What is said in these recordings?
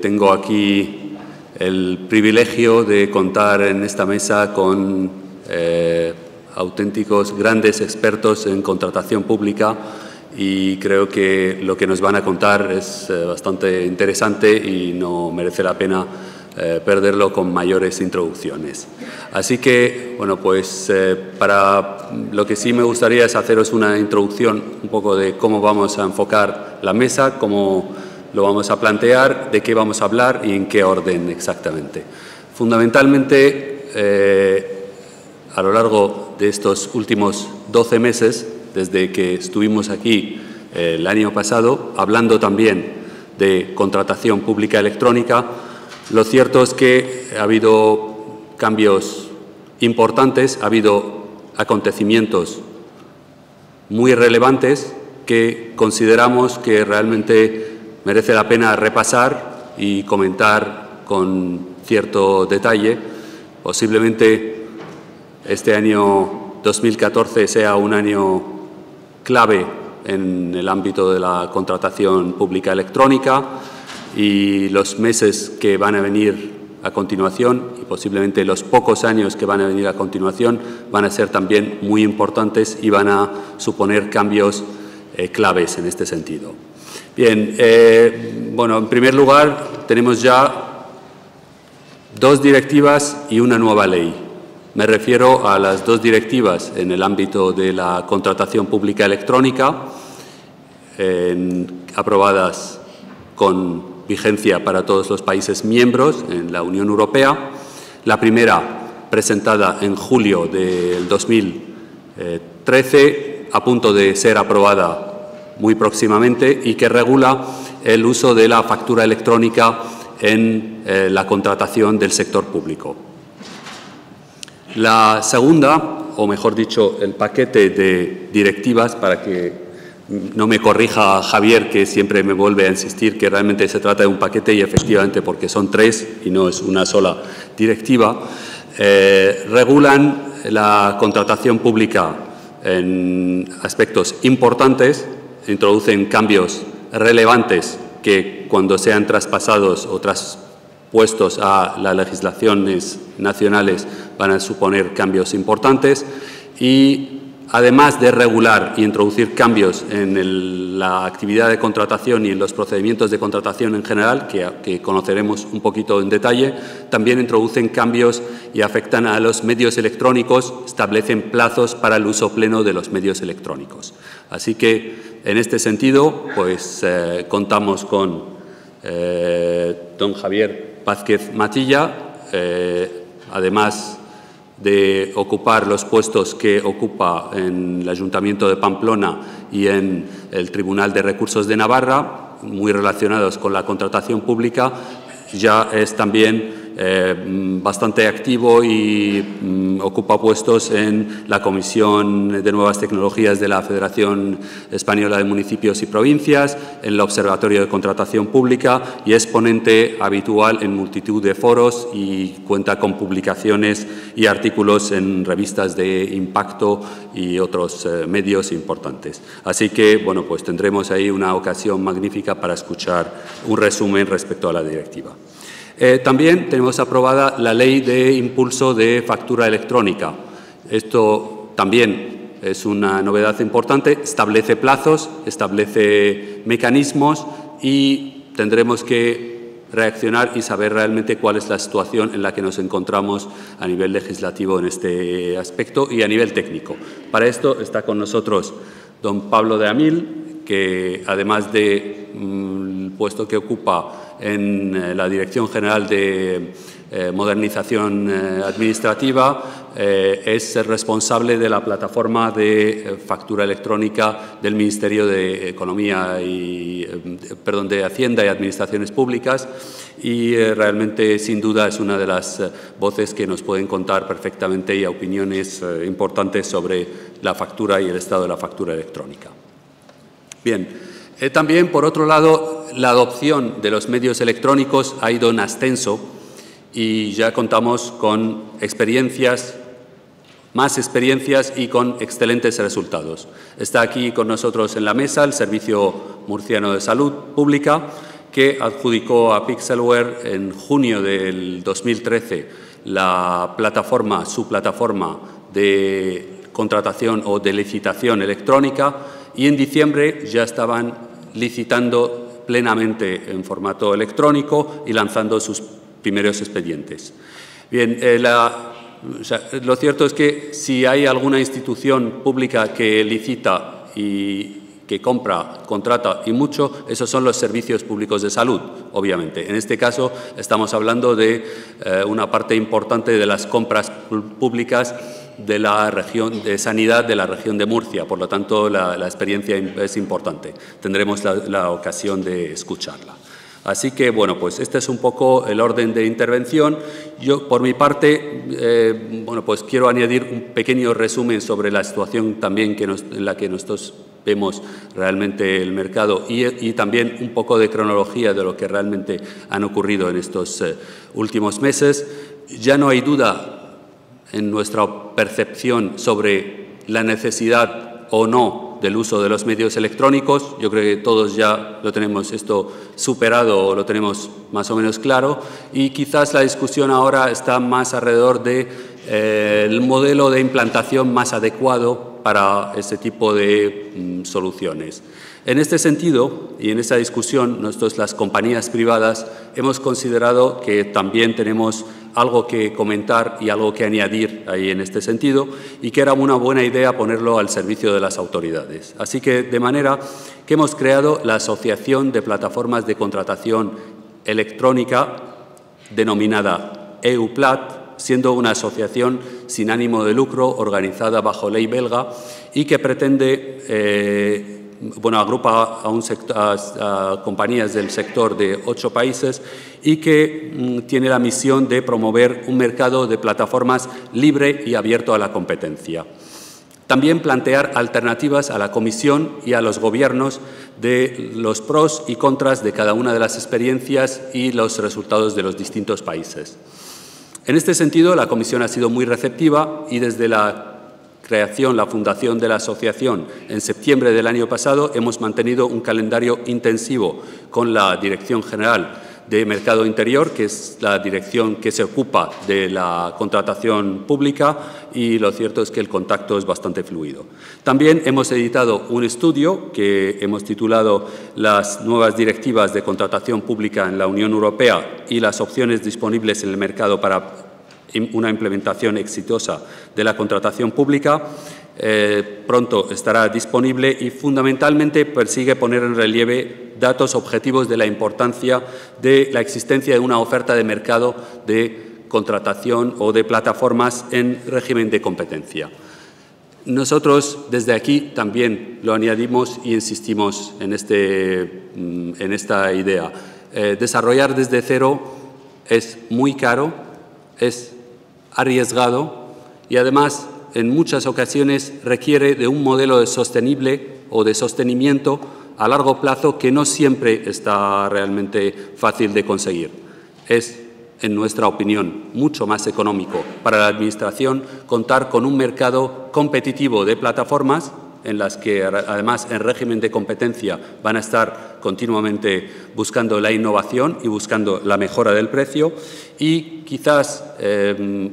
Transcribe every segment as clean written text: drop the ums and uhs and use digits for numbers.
tengo aquí el privilegio de contar en esta mesa con auténticos grandes expertos en contratación pública, y creo que lo que nos van a contar es bastante interesante y no merece la pena perderlo con mayores introducciones. Así que, bueno, pues para lo que sí me gustaría es haceros una introducción un poco de cómo vamos a enfocar la mesa, cómo lo vamos a plantear, de qué vamos a hablar y en qué orden exactamente. Fundamentalmente, a lo largo de estos últimos 12 meses, desde que estuvimos aquí el año pasado, hablando también de contratación pública electrónica, lo cierto es que ha habido cambios importantes, ha habido acontecimientos muy relevantes que consideramos que realmente merece la pena repasar y comentar con cierto detalle. Posiblemente este año 2014 sea un año clave en el ámbito de la contratación pública electrónica, y los meses que van a venir a continuación, y posiblemente los pocos años que van a venir a continuación, van a ser también muy importantes y van a suponer cambios claves en este sentido. Bien, bueno, en primer lugar tenemos ya 2 directivas y una nueva ley. Me refiero a las 2 directivas en el ámbito de la contratación pública electrónica, aprobadas con vigencia para todos los países miembros en la Unión Europea. La primera, presentada en julio del 2013, a punto de ser aprobada muy próximamente, y que regula el uso de la factura electrónica en la contratación del sector público. La segunda, o mejor dicho, el paquete de directivas, para que no me corrija Javier, que siempre me vuelve a insistir que realmente se trata de un paquete, y efectivamente porque son 3 y no es una sola directiva, regulan la contratación pública en aspectos importantes, introducen cambios relevantes que, cuando sean traspasados o traspuestos a las legislaciones nacionales, van a suponer cambios importantes. Y además de regular e introducir cambios en la actividad de contratación y en los procedimientos de contratación en general, que conoceremos un poquito en detalle, también introducen cambios y afectan a los medios electrónicos, establecen plazos para el uso pleno de los medios electrónicos. Así que, en este sentido, pues contamos con don Javier Vázquez Matilla, además de ocupar los puestos que ocupa en el Ayuntamiento de Pamplona y en el Tribunal de Recursos de Navarra, muy relacionados con la contratación pública. Ya es también bastante activo y ocupa puestos en la Comisión de Nuevas Tecnologías de la Federación Española de Municipios y Provincias, en el Observatorio de Contratación Pública, y es ponente habitual en multitud de foros y cuenta con publicaciones y artículos en revistas de impacto y otros medios importantes. Así que, bueno, pues tendremos ahí una ocasión magnífica para escuchar un resumen respecto a la directiva. También tenemos aprobada la Ley de Impulso de Factura Electrónica. Esto también es una novedad importante, establece plazos, establece mecanismos, y tendremos que reaccionar y saber realmente cuál es la situación en la que nos encontramos a nivel legislativo en este aspecto y a nivel técnico. Para esto está con nosotros don Pablo de Amil, que además del puesto que ocupa en la Dirección General de Modernización Administrativa, es el responsable de la plataforma de factura electrónica del Ministerio de de Hacienda y Administraciones Públicas, y realmente, sin duda, es una de las voces que nos pueden contar perfectamente y opiniones importantes sobre la factura y el estado de la factura electrónica. Bien. También, por otro lado, la adopción de los medios electrónicos ha ido en ascenso, y ya contamos con más experiencias y con excelentes resultados. Está aquí con nosotros en la mesa el Servicio Murciano de Salud Pública, que adjudicó a Pixelware en junio del 2013 su plataforma de contratación o de licitación electrónica, y en diciembre ya estaban licitando plenamente en formato electrónico y lanzando sus primeros expedientes. Bien, lo cierto es que si hay alguna institución pública que licita y que contrata y mucho, esos son los servicios públicos de salud, obviamente. En este caso estamos hablando de una parte importante de las compras públicas de la región de sanidad de la región de Murcia, por lo tanto la experiencia es importante. Tendremos la ocasión de escucharla. Así que, bueno, pues este es un poco el orden de intervención. Yo, por mi parte, bueno, pues quiero añadir un pequeño resumen sobre la situación también en la que nosotros vemos realmente el mercado y también un poco de cronología de lo que realmente han ocurrido en estos últimos meses. Ya no hay duda en nuestra percepción sobre la necesidad o no del uso de los medios electrónicos. Yo creo que todos ya lo tenemos esto superado o lo tenemos más o menos claro, y quizás la discusión ahora está más alrededor del modelo de implantación más adecuado para ese tipo de soluciones. En este sentido, y en esa discusión, nosotros, las compañías privadas, hemos considerado que también tenemos algo que comentar y algo que añadir ahí en este sentido, y que era una buena idea ponerlo al servicio de las autoridades. Así que, de manera que hemos creado la Asociación de Plataformas de Contratación Electrónica, denominada EUPLAT, siendo una asociación sin ánimo de lucro, organizada bajo ley belga, y que pretende agrupa a compañías del sector de 8 países y que tiene la misión de promover un mercado de plataformas libre y abierto a la competencia. También plantear alternativas a la Comisión y a los gobiernos de los pros y contras de cada una de las experiencias y los resultados de los distintos países. En este sentido, la Comisión ha sido muy receptiva y desde la fundación de la asociación en septiembre del año pasado, hemos mantenido un calendario intensivo con la Dirección General de Mercado Interior, que es la dirección que se ocupa de la contratación pública, y lo cierto es que el contacto es bastante fluido. También hemos editado un estudio que hemos titulado Las nuevas directivas de contratación pública en la Unión Europea y las opciones disponibles en el mercado para una implementación exitosa de la contratación pública. Pronto estará disponible y fundamentalmente persigue poner en relieve datos objetivos de la importancia de la existencia de una oferta de mercado de contratación o de plataformas en régimen de competencia. Nosotros desde aquí también lo añadimos y insistimos en esta idea. Desarrollar desde cero es muy caro, es arriesgado y además en muchas ocasiones requiere de un modelo sostenible o de sostenimiento a largo plazo que no siempre está realmente fácil de conseguir. Es, en nuestra opinión, mucho más económico para la Administración contar con un mercado competitivo de plataformas en las que, además, en régimen de competencia van a estar continuamente buscando la innovación y buscando la mejora del precio, y quizás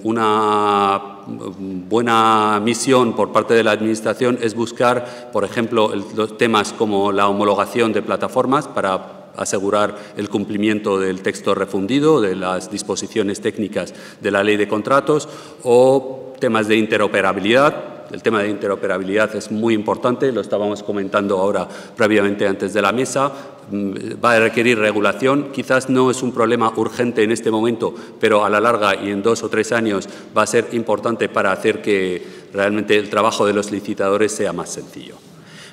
una buena misión por parte de la Administración es buscar, por ejemplo, los temas como la homologación de plataformas para asegurar el cumplimiento del texto refundido, de las disposiciones técnicas de la Ley de Contratos, o temas de interoperabilidad. El tema de interoperabilidad es muy importante, lo estábamos comentando ahora previamente antes de la mesa. Va a requerir regulación, quizás no es un problema urgente en este momento, pero a la larga y en 2 o 3 años va a ser importante para hacer que realmente el trabajo de los licitadores sea más sencillo.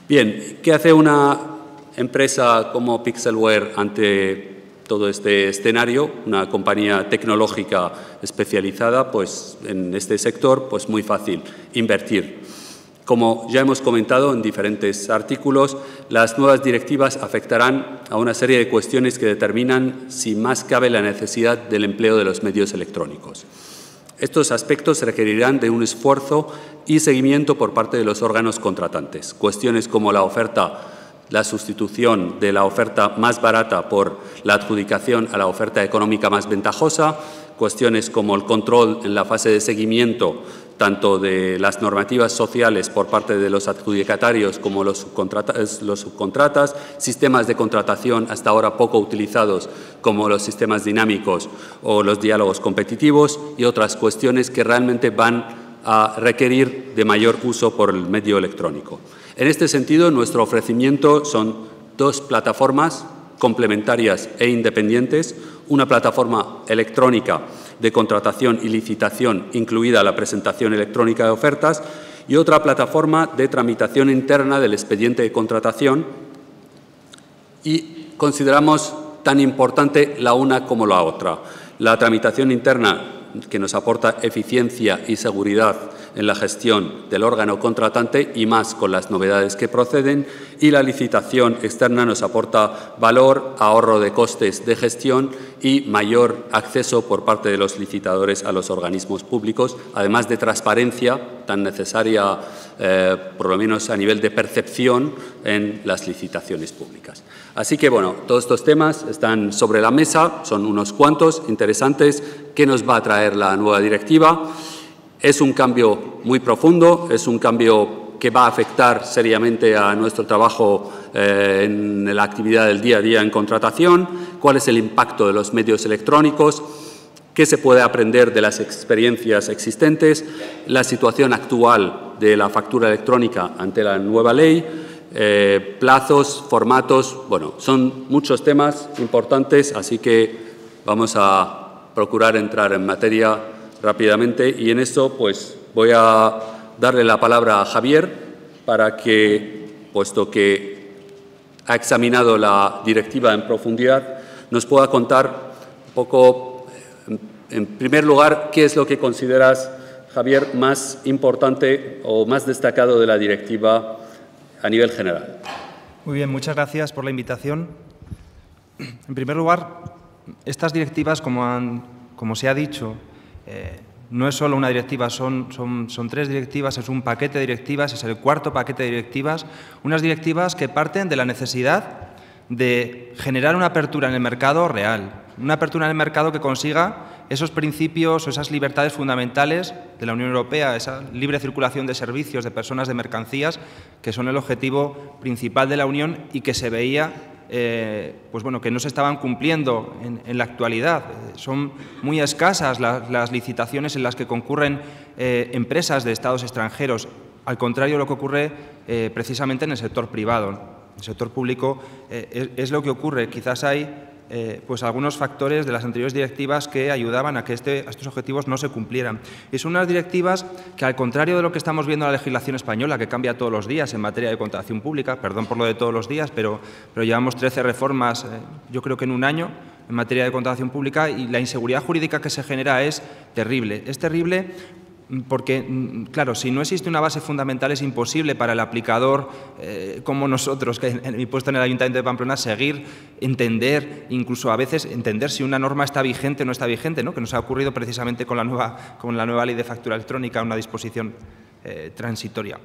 Bien, ¿qué hace una empresa como Pixelware ante todo este escenario? Una compañía tecnológica especializada pues, en este sector, pues muy fácil, invertir. Como ya hemos comentado en diferentes artículos, las nuevas directivas afectarán a una serie de cuestiones que determinan si más cabe la necesidad del empleo de los medios electrónicos. Estos aspectos requerirán de un esfuerzo y seguimiento por parte de los órganos contratantes. Cuestiones como la oferta la sustitución de la oferta más barata por la adjudicación a la oferta económica más ventajosa, cuestiones como el control en la fase de seguimiento tanto de las normativas sociales por parte de los adjudicatarios como los subcontratas, sistemas de contratación hasta ahora poco utilizados como los sistemas dinámicos o los diálogos competitivos y otras cuestiones que realmente van a requerir de mayor uso por el medio electrónico. En este sentido, nuestro ofrecimiento son dos plataformas complementarias e independientes, una plataforma electrónica de contratación y licitación, incluida la presentación electrónica de ofertas, y otra plataforma de tramitación interna del expediente de contratación, y consideramos tan importante la una como la otra. La tramitación interna, que nos aporta eficiencia y seguridad en la gestión del órgano contratante y más con las novedades que proceden, y la licitación externa nos aporta valor, ahorro de costes de gestión y mayor acceso por parte de los licitadores a los organismos públicos, además de transparencia tan necesaria, por lo menos a nivel de percepción, en las licitaciones públicas. Así que, bueno, todos estos temas están sobre la mesa, son unos cuantos interesantes. ¿Qué nos va a traer la nueva directiva? Es un cambio muy profundo, es un cambio que va a afectar seriamente a nuestro trabajo en la actividad del día a día en contratación. ¿Cuál es el impacto de los medios electrónicos? ¿Qué se puede aprender de las experiencias existentes? La situación actual de la factura electrónica ante la nueva ley, plazos, formatos. Bueno, son muchos temas importantes, así que vamos a procurar entrar en materia rápidamente, y en eso pues voy a darle la palabra a Javier para que, puesto que ha examinado la directiva en profundidad, nos pueda contar un poco, en primer lugar, qué es lo que consideras, Javier, más importante o más destacado de la directiva a nivel general. Muy bien, muchas gracias por la invitación. En primer lugar, estas directivas, como se ha dicho, no es solo una directiva, son tres directivas, es un paquete de directivas, es el cuarto paquete de directivas, unas directivas que parten de la necesidad de generar una apertura en el mercado real, una apertura en el mercado que consiga esos principios o esas libertades fundamentales de la Unión Europea, esa libre circulación de servicios, de personas, de mercancías, que son el objetivo principal de la Unión y que se veía pues bueno, que no se estaban cumpliendo en la actualidad. Son muy escasas las licitaciones en las que concurren empresas de estados extranjeros, al contrario de lo que ocurre precisamente en el sector privado. En el sector público es lo que ocurre. Quizás hay pues algunos factores de las anteriores directivas que ayudaban a que estos objetivos no se cumplieran. Y son unas directivas que, al contrario de lo que estamos viendo en la legislación española, que cambia todos los días en materia de contratación pública, perdón por lo de todos los días, pero llevamos 13 reformas, yo creo que en un año, en materia de contratación pública, y la inseguridad jurídica que se genera es terrible. Es terrible porque, claro, si no existe una base fundamental es imposible para el aplicador como nosotros, que en mi puesto en el Ayuntamiento de Pamplona, seguir, entender, incluso a veces entender si una norma está vigente o no está vigente, ¿no? Que nos ha ocurrido precisamente con la nueva ley de factura electrónica, una disposición transitoria.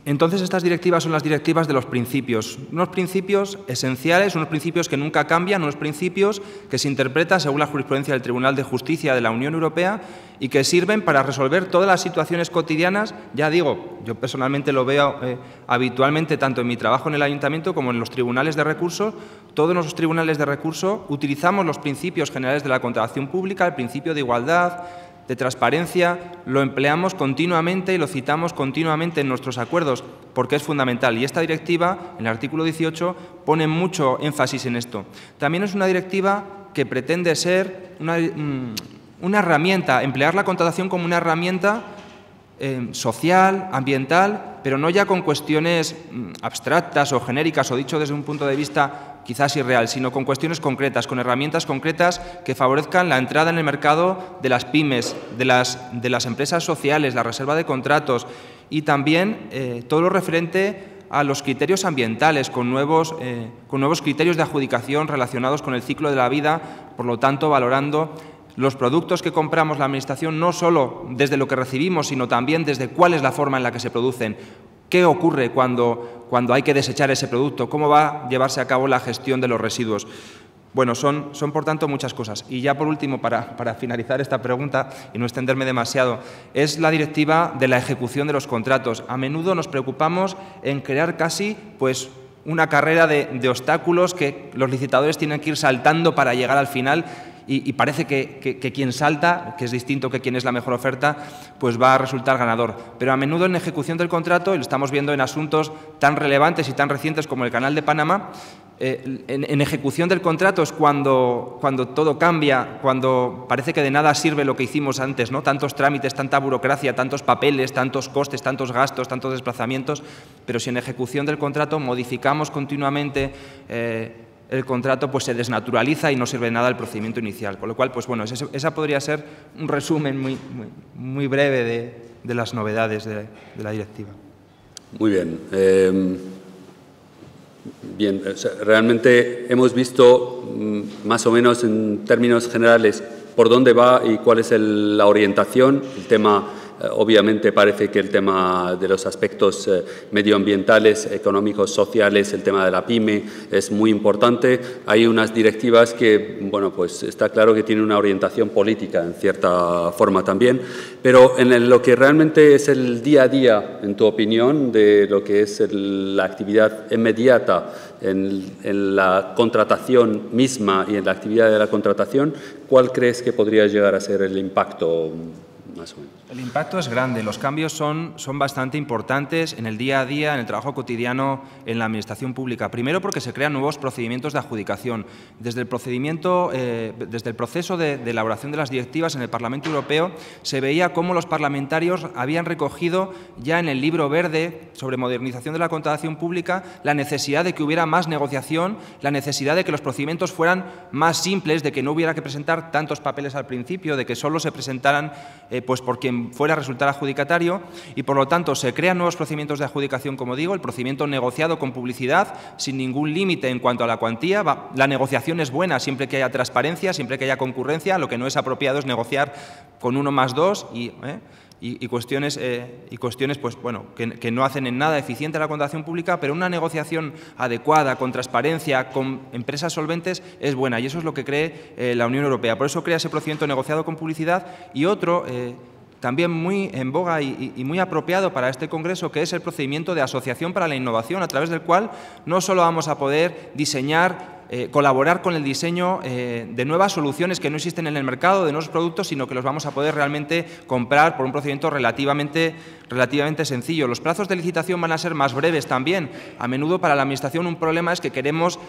Entonces, estas directivas son las directivas de los principios, unos principios esenciales, unos principios que nunca cambian, unos principios que se interpretan según la jurisprudencia del Tribunal de Justicia de la Unión Europea y que sirven para resolver todas las situaciones cotidianas. Ya digo, yo personalmente lo veo habitualmente tanto en mi trabajo en el Ayuntamiento como en los tribunales de recursos. Todos los tribunales de recursos utilizamos los principios generales de la contratación pública, el principio de igualdad, de transparencia, lo empleamos continuamente y lo citamos continuamente en nuestros acuerdos porque es fundamental. Y esta directiva, en el artículo 18, pone mucho énfasis en esto. También es una directiva que pretende ser una herramienta, emplear la contratación como una herramienta social, ambiental, pero no ya con cuestiones abstractas o genéricas o dicho desde un punto de vista quizás irreal, sino con cuestiones concretas, con herramientas concretas que favorezcan la entrada en el mercado de las pymes, de las empresas sociales, la reserva de contratos y también todo lo referente a los criterios ambientales, con nuevos criterios de adjudicación relacionados con el ciclo de la vida, por lo tanto valorando los productos que compramos la Administración no solo desde lo que recibimos, sino también desde cuál es la forma en la que se producen. ¿Qué ocurre cuando hay que desechar ese producto? ¿Cómo va a llevarse a cabo la gestión de los residuos? Bueno, son por tanto muchas cosas. Y ya por último, para finalizar esta pregunta y no extenderme demasiado, es la directiva de la ejecución de los contratos. A menudo nos preocupamos en crear casi pues, una carrera de obstáculos que los licitadores tienen que ir saltando para llegar al final y parece que quien salta, que es distinto que quien es la mejor oferta, pues va a resultar ganador. Pero a menudo en ejecución del contrato, y lo estamos viendo en asuntos tan relevantes y tan recientes como el Canal de Panamá, en ejecución del contrato es cuando todo cambia, cuando parece que de nada sirve lo que hicimos antes, ¿no? Tantos trámites, tanta burocracia, tantos papeles, tantos costes, tantos gastos, tantos desplazamientos, pero si en ejecución del contrato modificamos continuamente el contrato, pues se desnaturaliza y no sirve de nada el procedimiento inicial. Con lo cual, pues bueno, esa podría ser un resumen muy breve de las novedades de la directiva. Muy bien. Bien, o sea, realmente hemos visto más o menos en términos generales por dónde va y cuál es la orientación. El tema, obviamente, parece que el tema de los aspectos medioambientales, económicos, sociales, el tema de la PYME es muy importante. Hay unas directivas que, bueno, pues está claro que tienen una orientación política en cierta forma también, pero en lo que realmente es el día a día, en tu opinión, de lo que es la actividad inmediata en la contratación misma y en la actividad de la contratación, ¿cuál crees que podría llegar a ser el impacto más o menos? El impacto es grande, los cambios son bastante importantes en el día a día, en el trabajo cotidiano en la administración pública. Primero porque se crean nuevos procedimientos de adjudicación. Desde el proceso de elaboración de las directivas en el Parlamento Europeo se veía cómo los parlamentarios habían recogido ya en el libro verde sobre modernización de la contratación pública la necesidad de que hubiera más negociación, la necesidad de que los procedimientos fueran más simples, de que no hubiera que presentar tantos papeles al principio, de que solo se presentaran pues por quien fuera a resultar adjudicatario y, por lo tanto, se crean nuevos procedimientos de adjudicación, como digo, el procedimiento negociado con publicidad, sin ningún límite en cuanto a la cuantía. La negociación es buena siempre que haya transparencia, siempre que haya concurrencia. Lo que no es apropiado es negociar con 1 más 2 y cuestiones pues, bueno, que no hacen en nada eficiente la contratación pública, pero una negociación adecuada, con transparencia, con empresas solventes, es buena y eso es lo que cree la Unión Europea. Por eso crea ese procedimiento negociado con publicidad y otro también muy en boga y muy apropiado para este Congreso, que es el procedimiento de asociación para la innovación, a través del cual no solo vamos a poder diseñar, colaborar con el diseño de nuevas soluciones que no existen en el mercado, de nuevos productos, sino que los vamos a poder realmente comprar por un procedimiento relativamente sencillo. Los plazos de licitación van a ser más breves también. A menudo para la Administración un problema es que queremos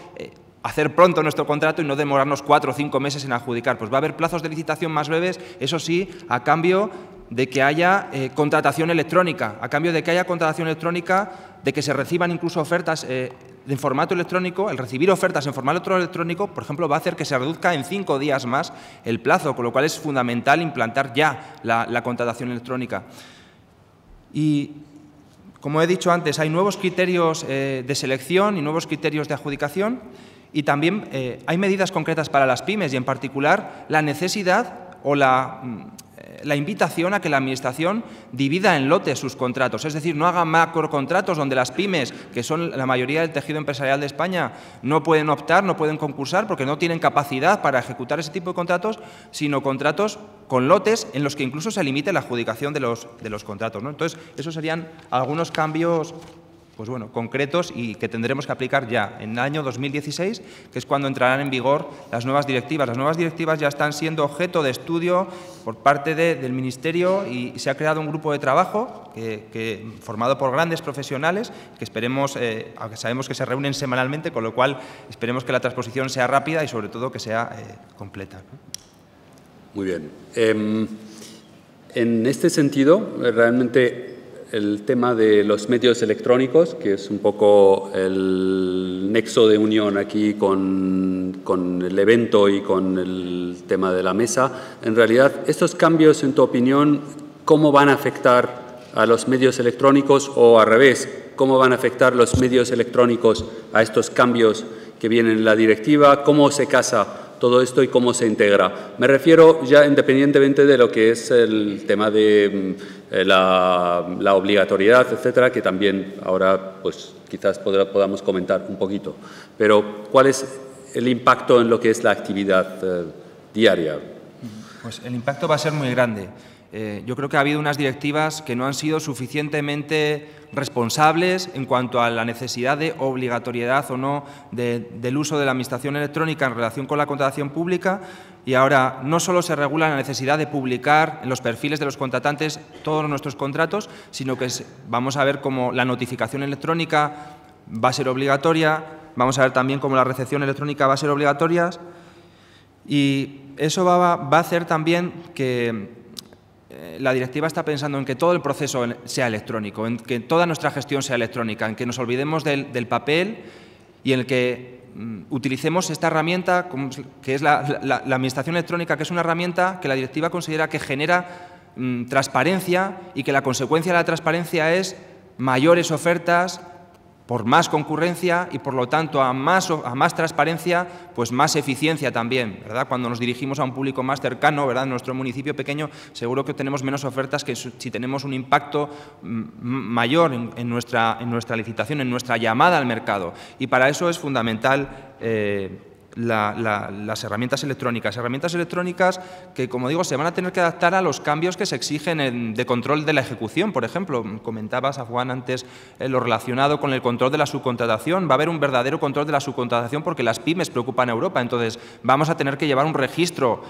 hacer pronto nuestro contrato y no demorarnos 4 o 5 meses en adjudicar. Pues va a haber plazos de licitación más breves, eso sí, a cambio de que haya contratación electrónica, de que se reciban incluso ofertas en formato electrónico. El recibir ofertas en formato electrónico, por ejemplo, va a hacer que se reduzca en 5 días más el plazo, con lo cual es fundamental implantar ya la contratación electrónica. Y, como he dicho antes, hay nuevos criterios de selección y nuevos criterios de adjudicación y también hay medidas concretas para las pymes y, en particular, la necesidad o la invitación a que la Administración divida en lotes sus contratos, es decir, no haga macrocontratos donde las pymes, que son la mayoría del tejido empresarial de España, no pueden optar, no pueden concursar porque no tienen capacidad para ejecutar ese tipo de contratos, sino contratos con lotes en los que incluso se limite la adjudicación de los contratos, ¿no? Entonces, esos serían algunos cambios pues bueno, concretos y que tendremos que aplicar ya en el año 2016, que es cuando entrarán en vigor las nuevas directivas. Las nuevas directivas ya están siendo objeto de estudio por parte del Ministerio y se ha creado un grupo de trabajo formado por grandes profesionales que esperemos, aunque sabemos que se reúnen semanalmente, con lo cual esperemos que la transposición sea rápida y sobre todo que sea completa, ¿no? Muy bien. En este sentido, realmente el tema de los medios electrónicos, que es un poco el nexo de unión aquí con el evento y con el tema de la mesa, en realidad, estos cambios, en tu opinión, ¿cómo van a afectar a los medios electrónicos o al revés? ¿Cómo van a afectar los medios electrónicos a estos cambios que vienen en la directiva? ¿Cómo se casa todo esto y cómo se integra. Me refiero ya independientemente de lo que es el tema de la obligatoriedad, etcétera, que también ahora pues quizás podamos comentar un poquito. Pero ¿cuál es el impacto en lo que es la actividad diaria? Pues el impacto va a ser muy grande. Yo creo que ha habido unas directivas que no han sido suficientemente responsables en cuanto a la necesidad de obligatoriedad o no del uso de la administración electrónica en relación con la contratación pública, y ahora no solo se regula la necesidad de publicar en los perfiles de los contratantes todos nuestros contratos, sino que vamos a ver cómo la notificación electrónica va a ser obligatoria, vamos a ver también cómo la recepción electrónica va a ser obligatoria, y eso va a hacer también que la directiva está pensando en que todo el proceso sea electrónico, en que toda nuestra gestión sea electrónica, en que nos olvidemos del papel y en el que utilicemos esta herramienta que es la administración electrónica, que es una herramienta que la directiva considera que genera transparencia y que la consecuencia de la transparencia es mayores ofertas por más concurrencia y, por lo tanto, a más transparencia, pues más eficiencia también, ¿verdad? Cuando nos dirigimos a un público más cercano, ¿verdad? En nuestro municipio pequeño, seguro que tenemos menos ofertas que si tenemos un impacto mayor en nuestra licitación, en nuestra llamada al mercado. Y para eso es fundamental las herramientas electrónicas que, como digo, se van a tener que adaptar a los cambios que se exigen de control de la ejecución. Por ejemplo, comentabas, Juan, antes lo relacionado con el control de la subcontratación. Va a haber un verdadero control de la subcontratación porque las pymes preocupan a Europa. Entonces, vamos a tener que llevar un registro,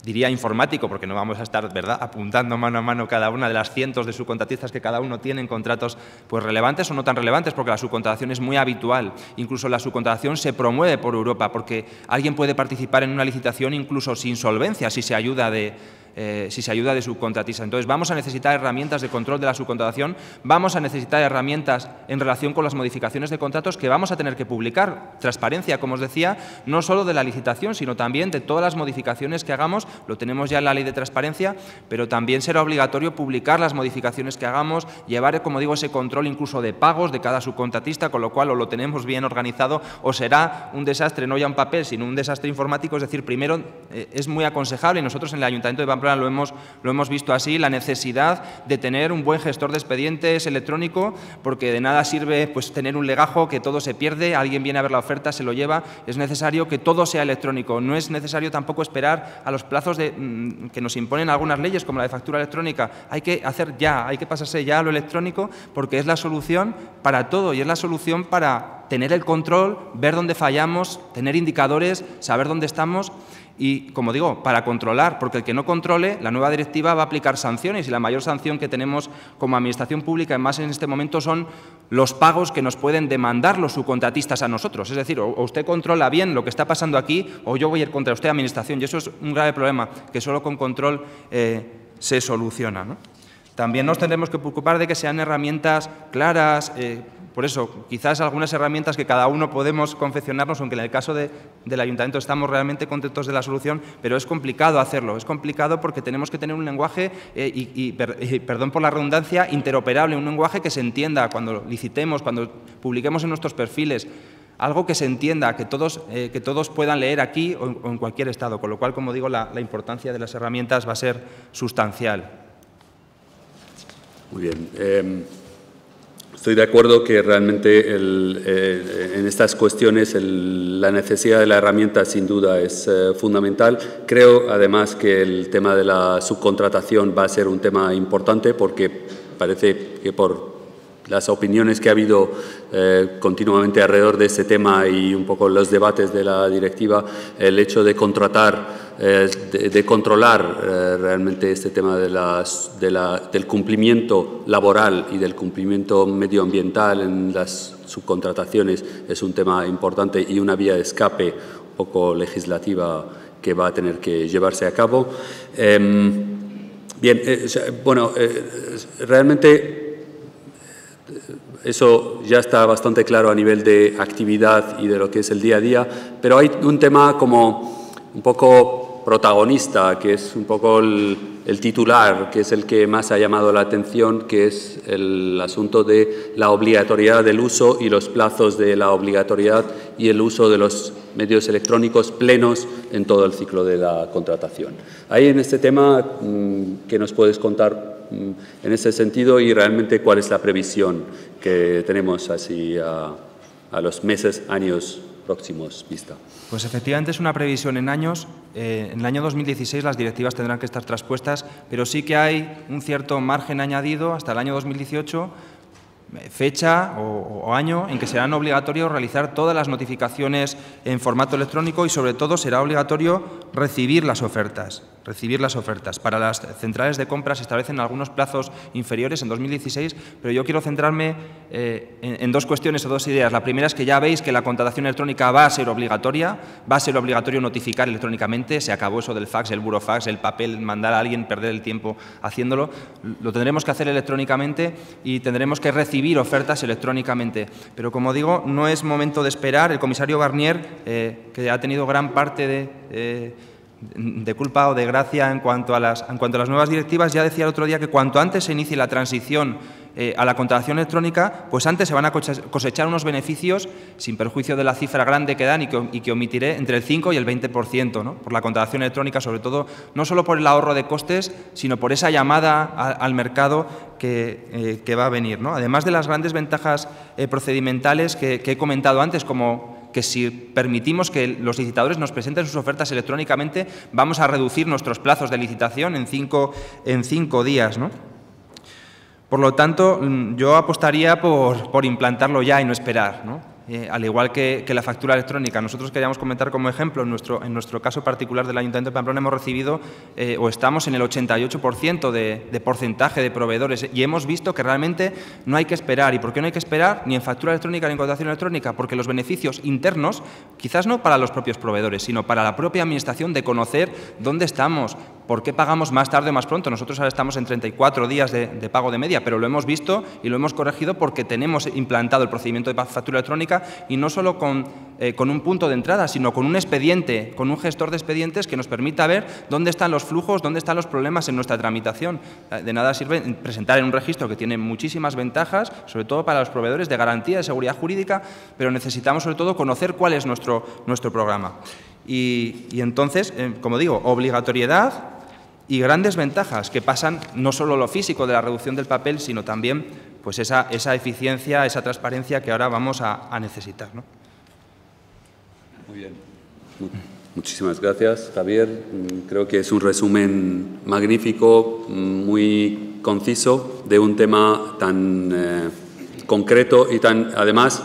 diría informático, porque no vamos a estar, ¿verdad?, apuntando mano a mano cada una de las cientos de subcontratistas que cada uno tiene en contratos pues relevantes o no tan relevantes, porque la subcontratación es muy habitual. Incluso la subcontratación se promueve por Europa, porque alguien puede participar en una licitación incluso sin solvencia si se ayuda de subcontratistas. Entonces, vamos a necesitar herramientas de control de la subcontratación, vamos a necesitar herramientas en relación con las modificaciones de contratos que vamos a tener que publicar. Transparencia, como os decía, no solo de la licitación, sino también de todas las modificaciones que hagamos. Lo tenemos ya en la Ley de Transparencia, pero también será obligatorio publicar las modificaciones que hagamos, llevar, como digo, ese control incluso de pagos de cada subcontratista, con lo cual o lo tenemos bien organizado o será un desastre, no ya un papel, sino un desastre informático. Es decir, primero es muy aconsejable, y nosotros en el Ayuntamiento de Pamplona lo hemos visto así, la necesidad de tener un buen gestor de expedientes electrónico, porque de nada sirve pues tener un legajo que todo se pierde, alguien viene a ver la oferta, se lo lleva. Es necesario que todo sea electrónico. No es necesario tampoco esperar a los plazos que nos imponen algunas leyes, como la de factura electrónica. Hay que hacer ya, hay que pasarse ya a lo electrónico, porque es la solución para todo y es la solución para tener el control, ver dónde fallamos, tener indicadores, saber dónde estamos. Y, como digo, para controlar, porque el que no controle, la nueva directiva va a aplicar sanciones, y la mayor sanción que tenemos como Administración Pública, más en este momento, son los pagos que nos pueden demandar los subcontratistas a nosotros. Es decir, o usted controla bien lo que está pasando aquí, o yo voy a ir contra usted, Administración. Y eso es un grave problema que solo con control se soluciona, ¿no? También nos tendremos que preocupar de que sean herramientas claras. Por eso, quizás algunas herramientas que cada uno podemos confeccionarnos, aunque en el caso del Ayuntamiento estamos realmente contentos de la solución, pero es complicado hacerlo. Es complicado porque tenemos que tener un lenguaje, perdón por la redundancia, interoperable, un lenguaje que se entienda cuando licitemos, cuando publiquemos en nuestros perfiles. Algo que se entienda, que todos puedan leer aquí o en cualquier estado. Con lo cual, como digo, la importancia de las herramientas va a ser sustancial. Muy bien. Estoy de acuerdo que realmente en estas cuestiones la necesidad de la herramienta sin duda es fundamental. Creo además que el tema de la subcontratación va a ser un tema importante, porque parece que por las opiniones que ha habido continuamente alrededor de este tema y un poco los debates de la directiva, el hecho de contratar, de controlar realmente este tema del cumplimiento laboral y del cumplimiento medioambiental en las subcontrataciones es un tema importante y una vía de escape un poco legislativa que va a tener que llevarse a cabo. Bien, realmente eso ya está bastante claro a nivel de actividad y de lo que es el día a día, pero hay un tema como un poco protagonista, que es un poco el titular, que es el que más ha llamado la atención, que es el asunto de la obligatoriedad del uso y los plazos de la obligatoriedad y el uso de los medios electrónicos plenos en todo el ciclo de la contratación. Ahí en este tema, ¿qué nos puedes contar en ese sentido y realmente cuál es la previsión que tenemos así a los meses, años próximos vista? Pues efectivamente es una previsión en años. En el año 2016 las directivas tendrán que estar traspuestas, pero sí que hay un cierto margen añadido hasta el año 2018, fecha o año en que serán obligatorios realizar todas las notificaciones en formato electrónico y, sobre todo, será obligatorio recibir las ofertas. Para las centrales de compra se establecen algunos plazos inferiores en 2016, pero yo quiero centrarme en dos cuestiones o dos ideas. La primera es que ya veis que la contratación electrónica va a ser obligatoria, va a ser obligatorio notificar electrónicamente, se acabó eso del fax, el burofax, el papel, mandar a alguien, perder el tiempo haciéndolo, lo tendremos que hacer electrónicamente y tendremos que recibir ofertas electrónicamente. Pero, como digo, no es momento de esperar. El comisario Barnier, que ha tenido gran parte de culpa o de gracia en cuanto a las nuevas directivas, ya decía el otro día que cuanto antes se inicie la transición a la contratación electrónica, pues antes se van a cosechar unos beneficios, sin perjuicio de la cifra grande que dan y que omitiré, entre el 5 y el 20%, ¿no? Por la contratación electrónica, sobre todo, no solo por el ahorro de costes, sino por esa llamada al mercado que va a venir, ¿no? Además de las grandes ventajas procedimentales que he comentado antes, como que si permitimos que los licitadores nos presenten sus ofertas electrónicamente, vamos a reducir nuestros plazos de licitación en cinco días, ¿no? Por lo tanto, yo apostaría por implantarlo ya y no esperar, ¿no? Al igual que la factura electrónica. Nosotros queríamos comentar como ejemplo, en nuestro caso particular del Ayuntamiento de Pamplona, hemos recibido o estamos en el 88% de porcentaje de proveedores y hemos visto que realmente no hay que esperar. ¿Y por qué no hay que esperar? Ni en factura electrónica ni en contratación electrónica, porque los beneficios internos, quizás no para los propios proveedores, sino para la propia Administración, de conocer dónde estamos, por qué pagamos más tarde o más pronto. Nosotros ahora estamos en 34 días de pago de media, pero lo hemos visto y lo hemos corregido porque tenemos implantado el procedimiento de factura electrónica, y no solo con un punto de entrada, sino con un expediente, con un gestor de expedientes que nos permita ver dónde están los flujos, dónde están los problemas en nuestra tramitación. De nada sirve presentar en un registro que tiene muchísimas ventajas, sobre todo para los proveedores, de garantía, de seguridad jurídica, pero necesitamos sobre todo conocer cuál es nuestro programa. Y entonces, como digo, obligatoriedad y grandes ventajas que pasan no solo lo físico de la reducción del papel, sino también pues esa eficiencia, esa transparencia que ahora vamos a necesitar, ¿no? Muy bien. Muchísimas gracias, Javier. Creo que es un resumen magnífico, muy conciso, de un tema tan concreto y además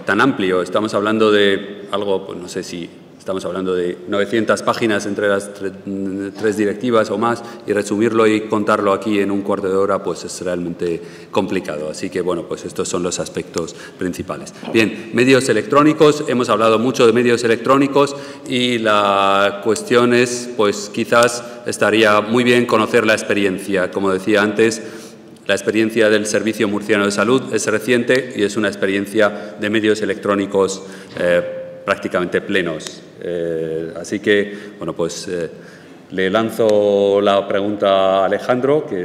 tan amplio. Estamos hablando de algo, pues no sé si estamos hablando de 900 páginas entre las tres directivas o más, y resumirlo y contarlo aquí en un cuarto de hora pues es realmente complicado. Así que, bueno, pues estos son los aspectos principales. Bien, medios electrónicos. Hemos hablado mucho de medios electrónicos y la cuestión es, pues quizás estaría muy bien conocer la experiencia. Como decía antes, la experiencia del Servicio Murciano de Salud es reciente y es una experiencia de medios electrónicos prácticamente plenos. Así que, bueno, pues le lanzo la pregunta a Alejandro, que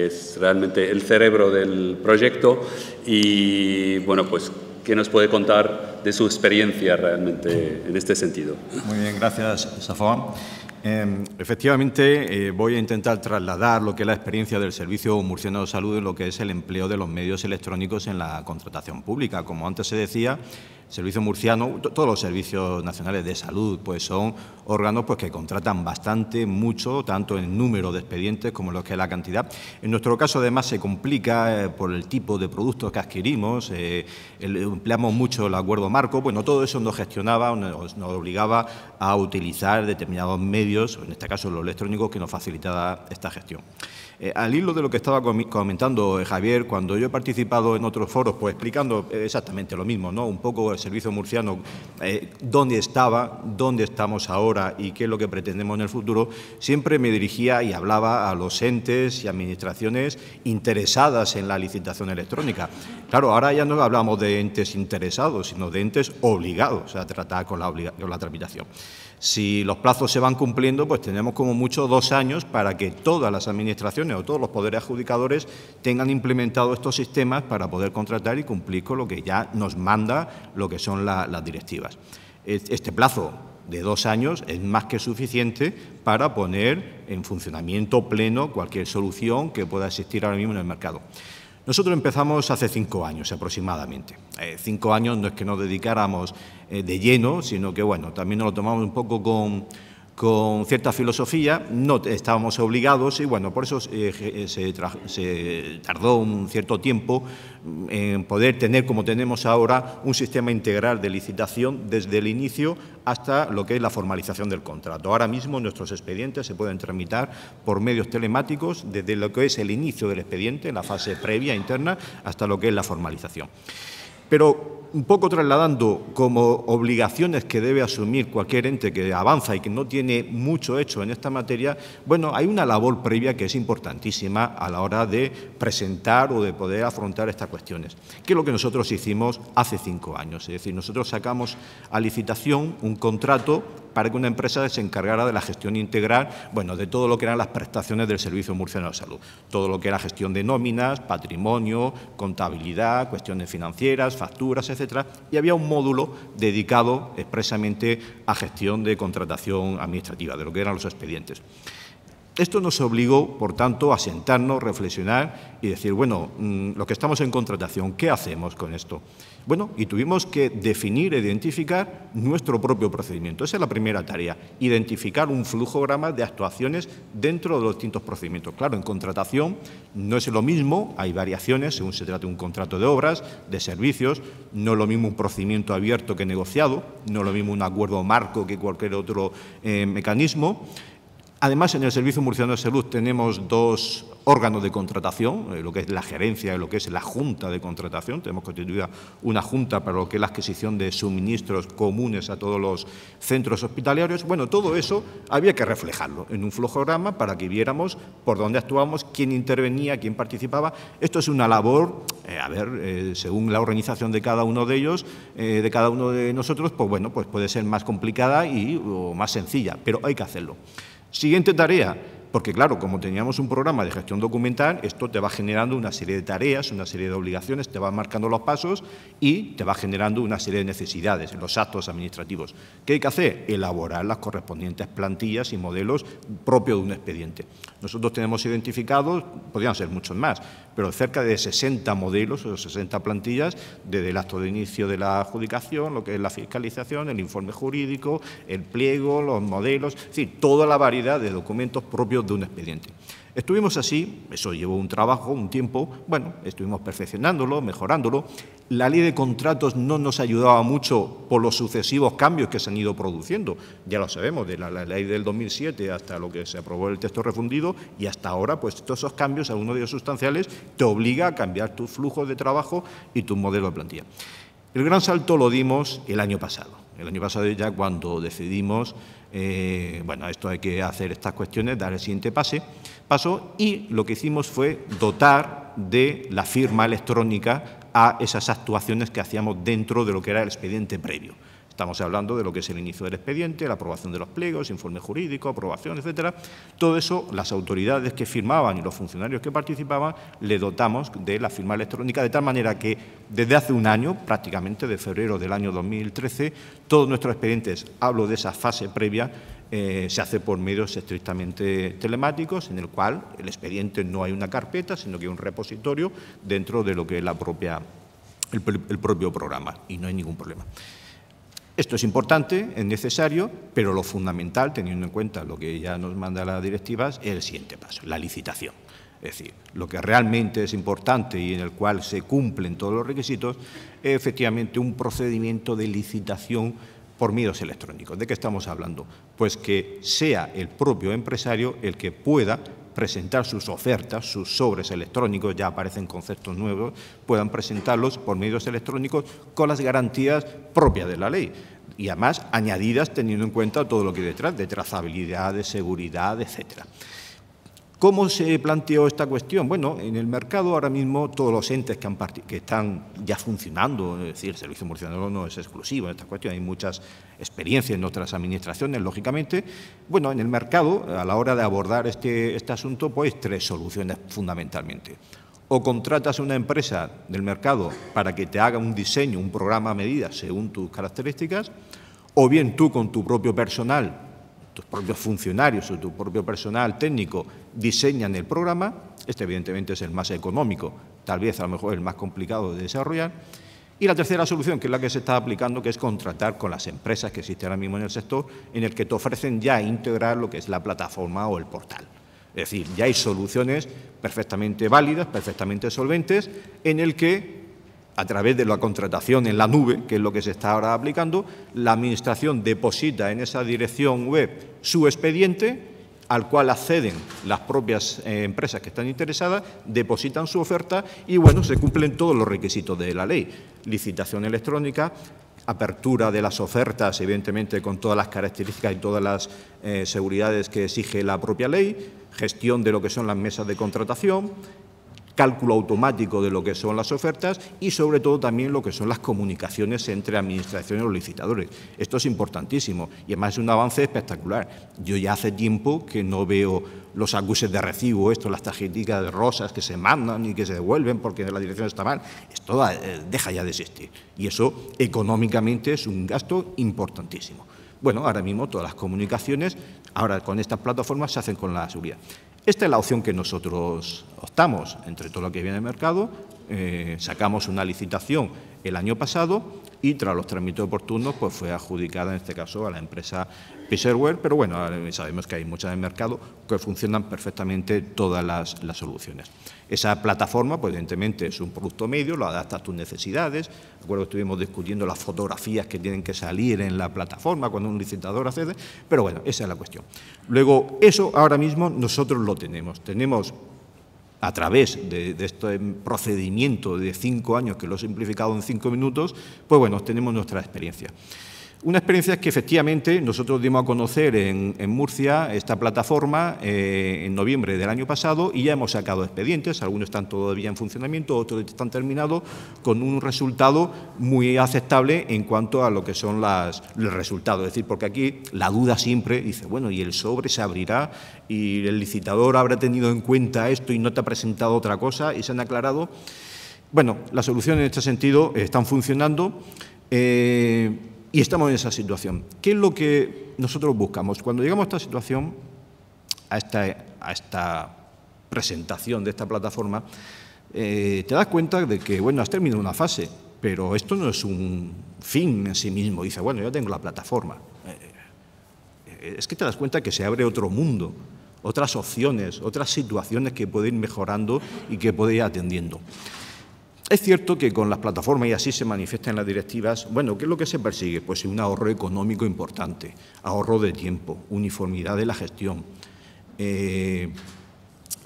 es realmente el cerebro del proyecto, y, bueno, pues, ¿qué nos puede contar de su experiencia realmente en este sentido? Muy bien, gracias, Safwan. Efectivamente, voy a intentar trasladar lo que es la experiencia del Servicio Murciano de Salud en lo que es el empleo de los medios electrónicos en la contratación pública. Como antes se decía, el Servicio Murciano, todos los servicios nacionales de salud, pues son órganos pues, que contratan bastante, mucho, tanto en número de expedientes como en lo que es la cantidad. En nuestro caso, además, se complica por el tipo de productos que adquirimos, empleamos mucho el acuerdo marco. Bueno, todo eso nos gestionaba, nos obligaba a utilizar determinados medios, en este caso los electrónicos, que nos facilitaba esta gestión. Al hilo de lo que estaba comentando Javier, cuando yo he participado en otros foros, pues explicando exactamente lo mismo, ¿no? Un poco el Servicio Murciano, dónde estaba, dónde estamos ahora y qué es lo que pretendemos en el futuro, siempre me dirigía y hablaba a los entes y administraciones interesadas en la licitación electrónica. Claro, ahora ya no hablamos de entes interesados, sino de entes obligados a tratar con la tramitación. Si los plazos se van cumpliendo, cumpliendo, pues tenemos como mucho 2 años para que todas las administraciones o todos los poderes adjudicadores tengan implementado estos sistemas para poder contratar y cumplir con lo que ya nos manda lo que son las directivas. Este plazo de 2 años es más que suficiente para poner en funcionamiento pleno cualquier solución que pueda existir ahora mismo en el mercado. Nosotros empezamos hace 5 años aproximadamente. 5 años no es que nos dedicáramos de lleno, sino que bueno, también nos lo tomamos un poco con cierta filosofía, no estábamos obligados y bueno, por eso se tardó un cierto tiempo en poder tener, como tenemos ahora, un sistema integral de licitación desde el inicio hasta lo que es la formalización del contrato. Ahora mismo nuestros expedientes se pueden tramitar por medios telemáticos desde lo que es el inicio del expediente, la fase previa interna, hasta lo que es la formalización. Pero un poco trasladando como obligaciones que debe asumir cualquier ente que avanza y que no tiene mucho hecho en esta materia, bueno, hay una labor previa que es importantísima a la hora de presentar o de poder afrontar estas cuestiones, que es lo que nosotros hicimos hace 5 años. Es decir, nosotros sacamos a licitación un contrato para que una empresa se encargara de la gestión integral, bueno, de todo lo que eran las prestaciones del Servicio Murciano de Salud, todo lo que era gestión de nóminas, patrimonio, contabilidad, cuestiones financieras, facturas, etcétera, y había un módulo dedicado expresamente a gestión de contratación administrativa, de lo que eran los expedientes. Esto nos obligó, por tanto, a sentarnos, reflexionar y decir, bueno, lo que estamos en contratación, ¿qué hacemos con esto? Bueno, y tuvimos que definir e identificar nuestro propio procedimiento. Esa es la primera tarea, identificar un flujograma de actuaciones dentro de los distintos procedimientos. Claro, en contratación no es lo mismo, hay variaciones según se trate de un contrato de obras, de servicios, no es lo mismo un procedimiento abierto que negociado, no es lo mismo un acuerdo marco que cualquier otro mecanismo. Además, en el Servicio Murciano de Salud tenemos 2 órganos de contratación, lo que es la gerencia y lo que es la Junta de Contratación. Tenemos constituida una Junta para lo que es la adquisición de suministros comunes a todos los centros hospitalarios. Bueno, todo eso había que reflejarlo en un flujograma para que viéramos por dónde actuábamos, quién intervenía, quién participaba. Esto es una labor, según la organización de cada uno de ellos, de cada uno de nosotros, pues bueno, pues puede ser más complicada o más sencilla, pero hay que hacerlo. Siguiente tarea, porque claro, como teníamos un programa de gestión documental, esto te va generando una serie de tareas, una serie de obligaciones, te va marcando los pasos y te va generando una serie de necesidades, los actos administrativos. ¿Qué hay que hacer? Elaborar las correspondientes plantillas y modelos propios de un expediente. Nosotros tenemos identificados, podrían ser muchos más, pero cerca de 60 modelos o 60 plantillas desde el acto de inicio de la adjudicación, lo que es la fiscalización, el informe jurídico, el pliego, los modelos, es decir, toda la variedad de documentos propios de un expediente. Estuvimos así, eso llevó un trabajo, un tiempo, bueno, estuvimos perfeccionándolo, mejorándolo. La ley de contratos no nos ayudaba mucho por los sucesivos cambios que se han ido produciendo. Ya lo sabemos, de la ley del 2007 hasta lo que se aprobó el texto refundido y hasta ahora, pues todos esos cambios, algunos de ellos sustanciales, te obliga a cambiar tus flujos de trabajo y tu modelo de plantilla. El gran salto lo dimos el año pasado. El año pasado ya cuando decidimos, bueno, esto hay que hacer estas cuestiones, dar el siguiente paso y lo que hicimos fue dotar de la firma electrónica a esas actuaciones que hacíamos dentro de lo que era el expediente previo. Estamos hablando de lo que es el inicio del expediente, la aprobación de los pliegos, informe jurídico, aprobación, etcétera. Todo eso, las autoridades que firmaban y los funcionarios que participaban, le dotamos de la firma electrónica, de tal manera que desde hace un año, prácticamente de febrero del año 2013, todos nuestros expedientes, hablo de esa fase previa, se hace por medios estrictamente telemáticos, en el cual el expediente no hay una carpeta, sino que hay un repositorio dentro de lo que es el propio programa, y no hay ningún problema. Esto es importante, es necesario, pero lo fundamental, teniendo en cuenta lo que ya nos manda las directivas, es el siguiente paso, la licitación. Es decir, lo que realmente es importante y en el cual se cumplen todos los requisitos es efectivamente un procedimiento de licitación por medios electrónicos. ¿De qué estamos hablando? Pues que sea el propio empresario el que pueda presentar sus ofertas, sus sobres electrónicos, ya aparecen conceptos nuevos, puedan presentarlos por medios electrónicos con las garantías propias de la ley y además añadidas teniendo en cuenta todo lo que hay detrás, de trazabilidad, de seguridad, etcétera. ¿Cómo se planteó esta cuestión? Bueno, en el mercado ahora mismo todos los entes que están ya funcionando, es decir, el Servicio Murciano no es exclusivo en esta cuestión, hay muchas experiencias en otras administraciones, lógicamente. Bueno, en el mercado, a la hora de abordar este asunto, pues 3 soluciones fundamentalmente. O contratas a una empresa del mercado para que te haga un diseño, un programa a medida según tus características, o bien tú con tu propio personal, tus propios funcionarios o tu propio personal técnico diseñan el programa. Este evidentemente es el más económico, tal vez a lo mejor el más complicado de desarrollar. Y la tercera solución, que es la que se está aplicando, que es contratar con las empresas que existen ahora mismo en el sector, en el que te ofrecen ya integrar lo que es la plataforma o el portal. Es decir, ya hay soluciones perfectamente válidas, perfectamente solventes, en el que, a través de la contratación en la nube, que es lo que se está ahora aplicando, la Administración deposita en esa dirección web su expediente, al cual acceden las propias empresas que están interesadas, depositan su oferta y, bueno, se cumplen todos los requisitos de la ley. Licitación electrónica, apertura de las ofertas, evidentemente con todas las características y todas las seguridades que exige la propia ley, gestión de lo que son las mesas de contratación, cálculo automático de lo que son las ofertas y, sobre todo, también lo que son las comunicaciones entre administraciones y los licitadores. Esto es importantísimo y, además, es un avance espectacular. Yo ya hace tiempo que no veo los acuses de recibo, las tarjeticas de rosas que se mandan y que se devuelven porque la dirección está mal. Esto deja ya de existir y eso, económicamente, es un gasto importantísimo. Bueno, ahora mismo todas las comunicaciones, ahora con estas plataformas, se hacen con la seguridad. Esta es la opción que nosotros optamos entre todo lo que viene del mercado. Sacamos una licitación el año pasado y, tras los trámites oportunos, pues fue adjudicada en este caso a la empresa Peacerware, pero bueno, sabemos que hay muchas en el mercado que funcionan perfectamente todas las soluciones. Esa plataforma, pues evidentemente es un producto medio, lo adapta a tus necesidades. Recuerdo que estuvimos discutiendo las fotografías que tienen que salir en la plataforma cuando un licitador accede, pero bueno, esa es la cuestión. Luego, eso ahora mismo nosotros lo tenemos. Tenemos, a través de este procedimiento de 5 años, que lo he simplificado en 5 minutos, pues bueno, tenemos nuestra experiencia. Una experiencia que efectivamente nosotros dimos a conocer en Murcia esta plataforma en noviembre del año pasado y ya hemos sacado expedientes, algunos están todavía en funcionamiento, otros están terminados, con un resultado muy aceptable en cuanto a lo que son los resultados. Es decir, porque aquí la duda siempre dice, bueno, ¿y el sobre se abrirá? ¿Y el licitador habrá tenido en cuenta esto y no te ha presentado otra cosa? Y se han aclarado. Bueno, las soluciones en este sentido están funcionando. Y estamos en esa situación. ¿Qué es lo que nosotros buscamos? Cuando llegamos a esta situación, a esta presentación de esta plataforma, te das cuenta de que, bueno, has terminado una fase, pero esto no es un fin en sí mismo. Dices, bueno, ya tengo la plataforma. Es que te das cuenta que se abre otro mundo, otras opciones, otras situaciones que pueden ir mejorando y que pueden ir atendiendo. Es cierto que con las plataformas, y así se manifiesta en las directivas, bueno, ¿qué es lo que se persigue? Pues un ahorro económico importante, ahorro de tiempo, uniformidad de la gestión.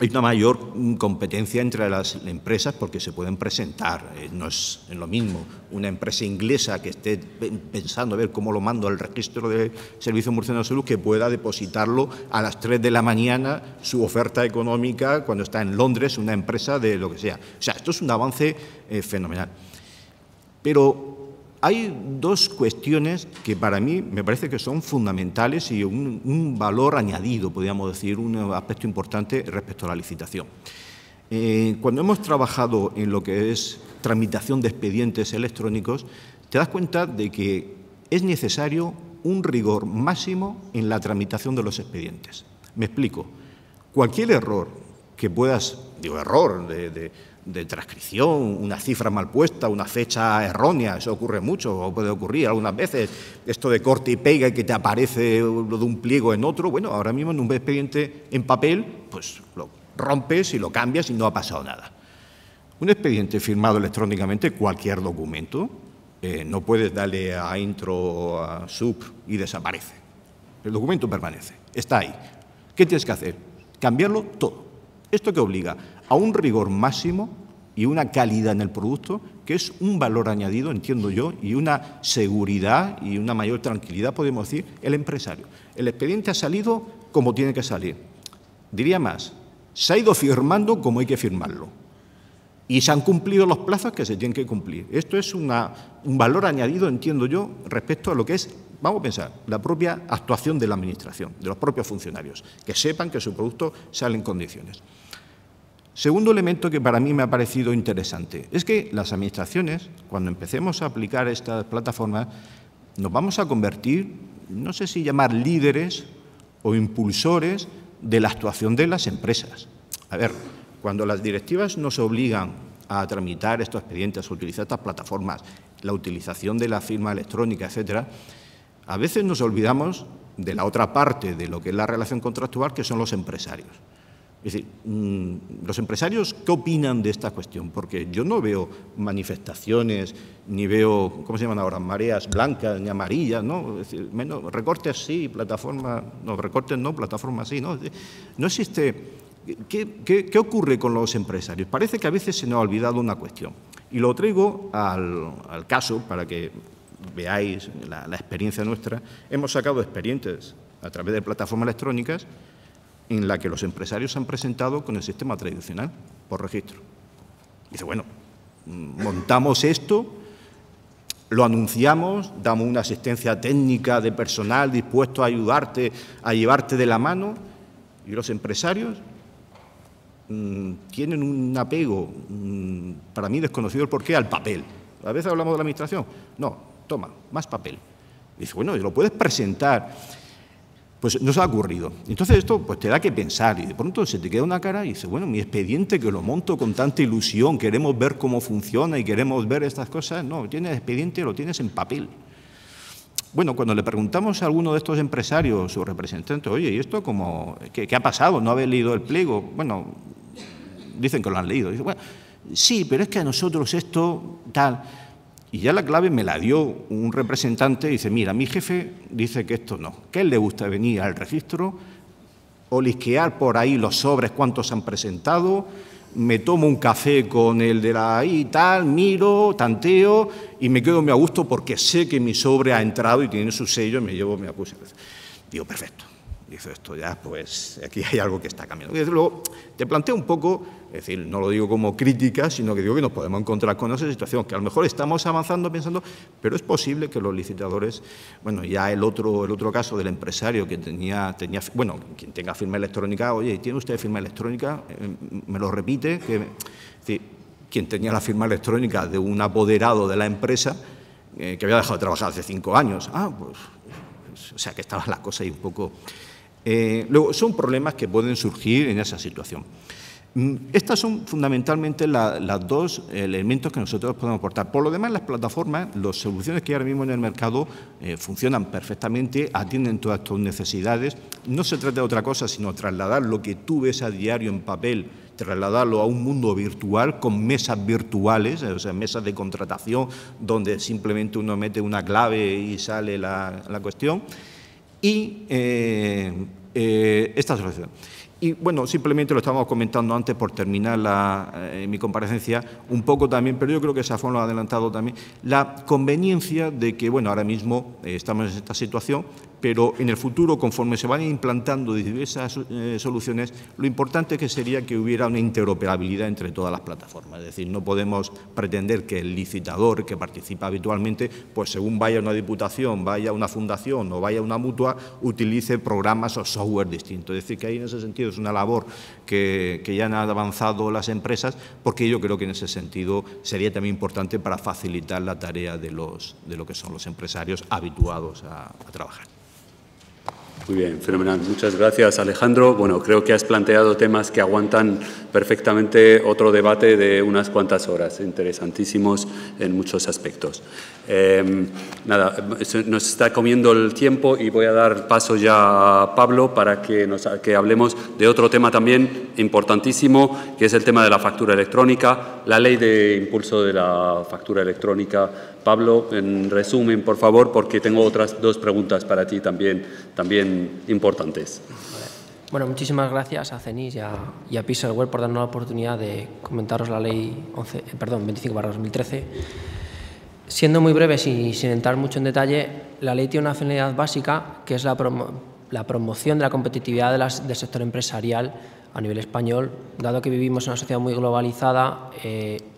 Hay una mayor competencia entre las empresas porque se pueden presentar. No es lo mismo una empresa inglesa que esté pensando a ver cómo lo mando al registro del Servicio Murciano de Salud, que pueda depositarlo a las 3 de la mañana su oferta económica cuando está en Londres una empresa de lo que sea. O sea, esto es un avance fenomenal. Pero hay 2 cuestiones que para mí me parece que son fundamentales y un valor añadido, podríamos decir, un aspecto importante respecto a la licitación. Cuando hemos trabajado en lo que es tramitación de expedientes electrónicos, te das cuenta de que es necesario un rigor máximo en la tramitación de los expedientes. Me explico. Cualquier error que puedas, error de transcripción, una cifra mal puesta, una fecha errónea, eso ocurre mucho, o puede ocurrir algunas veces, esto de corte y pega y que te aparece lo de un pliego en otro, bueno, ahora mismo en un expediente en papel, pues lo rompes y lo cambias y no ha pasado nada. Un expediente firmado electrónicamente, cualquier documento, no puedes darle a intro o a sub y desaparece. El documento permanece, está ahí. ¿Qué tienes que hacer? Cambiarlo todo. ¿Esto qué obliga? A un rigor máximo y una calidad en el producto, que es un valor añadido, entiendo yo, y una seguridad y una mayor tranquilidad, podemos decir, el empresario. El expediente ha salido como tiene que salir. Diría más, se ha ido firmando como hay que firmarlo. Y se han cumplido los plazos que se tienen que cumplir. Esto es un valor añadido, entiendo yo, respecto a lo que es, vamos a pensar, la propia actuación de la Administración, de los propios funcionarios, que sepan que su producto sale en condiciones. Segundo elemento que para mí me ha parecido interesante es que las Administraciones, cuando empecemos a aplicar estas plataformas, nos vamos a convertir, no sé si llamar líderes o impulsores de la actuación de las empresas. A ver, cuando las directivas nos obligan a tramitar estos expedientes, a utilizar estas plataformas, la utilización de la firma electrónica, etcétera, a veces nos olvidamos de la otra parte de lo que es la relación contractual, que son los empresarios. Es decir, los empresarios, ¿qué opinan de esta cuestión? Porque yo no veo manifestaciones, ni veo, ¿cómo se llaman ahora?, mareas blancas ni amarillas, ¿no? Es decir, menos recortes sí, plataforma, no, recortes no, plataforma sí, ¿no? No existe. ¿Qué ocurre con los empresarios? Parece que a veces se nos ha olvidado una cuestión. Y lo traigo al caso para que veáis la experiencia nuestra. Hemos sacado expedientes a través de plataformas electrónicas en la que los empresarios se han presentado con el sistema tradicional, por registro. Dice, bueno, montamos esto, lo anunciamos, damos una asistencia técnica de personal dispuesto a ayudarte, a llevarte de la mano, y los empresarios tienen un apego, para mí desconocido el porqué, al papel. A veces hablamos de la Administración. No, toma, más papel. Dice, bueno, ¿lo puedes presentar? Pues no se ha ocurrido. Entonces esto pues te da que pensar y de pronto se te queda una cara y dices, bueno, mi expediente que lo monto con tanta ilusión, queremos ver cómo funciona y queremos ver estas cosas. No, tienes expediente, lo tienes en papel. Bueno, cuando le preguntamos a alguno de estos empresarios o representantes, oye, ¿y esto qué ha pasado? ¿No habéis leído el pliego? Bueno, dicen que lo han leído. Dicen, bueno, sí, pero es que a nosotros esto tal. Y ya la clave me la dio un representante y dice, mira, mi jefe dice que esto no, que a él le gusta venir al registro, olisquear por ahí los sobres cuántos han presentado, me tomo un café con el de la ahí y tal, miro, tanteo y me quedo muy a gusto porque sé que mi sobre ha entrado y tiene su sello y me llevo mi acuse. Digo, perfecto. Dice, esto ya, pues aquí hay algo que está cambiando. Y desde luego te planteo un poco, es decir, no lo digo como crítica, sino que digo que nos podemos encontrar con esa situación, que a lo mejor estamos avanzando pensando, pero es posible que los licitadores, bueno, ya el otro caso del empresario que tenía bueno, quien tenga firma electrónica, oye, ¿tiene usted firma electrónica? Me lo repite, es decir, quien tenía la firma electrónica de un apoderado de la empresa que había dejado de trabajar hace 5 años. Ah, pues, o sea, que estaban las cosas ahí un poco. Luego, son problemas que pueden surgir en esa situación. Estas son fundamentalmente los dos elementos que nosotros podemos aportar. Por lo demás, las plataformas, las soluciones que hay ahora mismo en el mercado funcionan perfectamente, atienden todas tus necesidades. No se trata de otra cosa, sino trasladar lo que tú ves a diario en papel, trasladarlo a un mundo virtual con mesas virtuales, o sea, mesas de contratación, donde simplemente uno mete una clave y sale la cuestión. Y esta solución. Y, bueno, simplemente lo estábamos comentando antes por terminar mi comparecencia, un poco también, pero yo creo que Safón lo ha adelantado también, la conveniencia de que, bueno, ahora mismo estamos en esta situación, pero en el futuro, conforme se vayan implantando diversas soluciones, lo importante que sería que hubiera una interoperabilidad entre todas las plataformas. Es decir, no podemos pretender que el licitador que participa habitualmente, pues según vaya una diputación, vaya una fundación o vaya una mutua, utilice programas o software distintos. Es decir, que ahí en ese sentido es una labor que ya han avanzado las empresas, porque yo creo que en ese sentido sería también importante para facilitar la tarea de lo que son los empresarios habituados a trabajar. Muy bien, fenomenal. Muchas gracias, Alejandro. Bueno, creo que has planteado temas que aguantan perfectamente otro debate de unas cuantas horas, interesantísimos en muchos aspectos. Nada, nos está comiendo el tiempo y voy a dar paso ya a Pablo para que hablemos de otro tema también importantísimo, que es el tema de la factura electrónica, la ley de impulso de la factura electrónica. Pablo, en resumen, por favor, porque tengo otras 2 preguntas para ti también importantes. Bueno, muchísimas gracias a CENIS y a Pixelware por darnos la oportunidad de comentaros la ley 25/2013. Siendo muy breves y sin entrar mucho en detalle, la ley tiene una finalidad básica, que es la promoción de la competitividad del sector empresarial a nivel español. Dado que vivimos en una sociedad muy globalizada,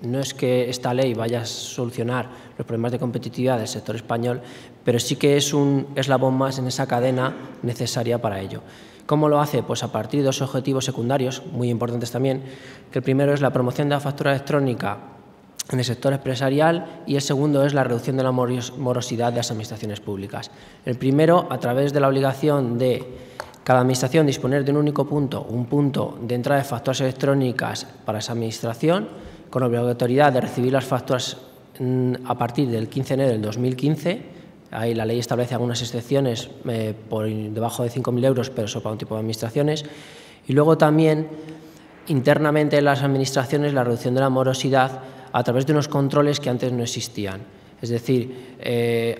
no es que esta ley vaya a solucionar los problemas de competitividad del sector español, pero sí que es un eslabón más en esa cadena necesaria para ello. ¿Cómo lo hace? Pues a partir de dos objetivos secundarios, muy importantes también, que el primero es la promoción de la factura electrónica en el sector empresarial y el segundo es la reducción de la morosidad de las administraciones públicas. El primero, a través de la obligación de cada administración disponer de un único punto, un punto de entrada de facturas electrónicas para esa administración, con obligatoriedad de recibir las facturas a partir del 15 de enero del 2015. Ahí la ley establece algunas excepciones por debajo de 5.000 euros, pero eso para un tipo de administraciones. Y luego también, internamente en las administraciones, la reducción de la morosidad a través de unos controles que antes no existían. Es decir,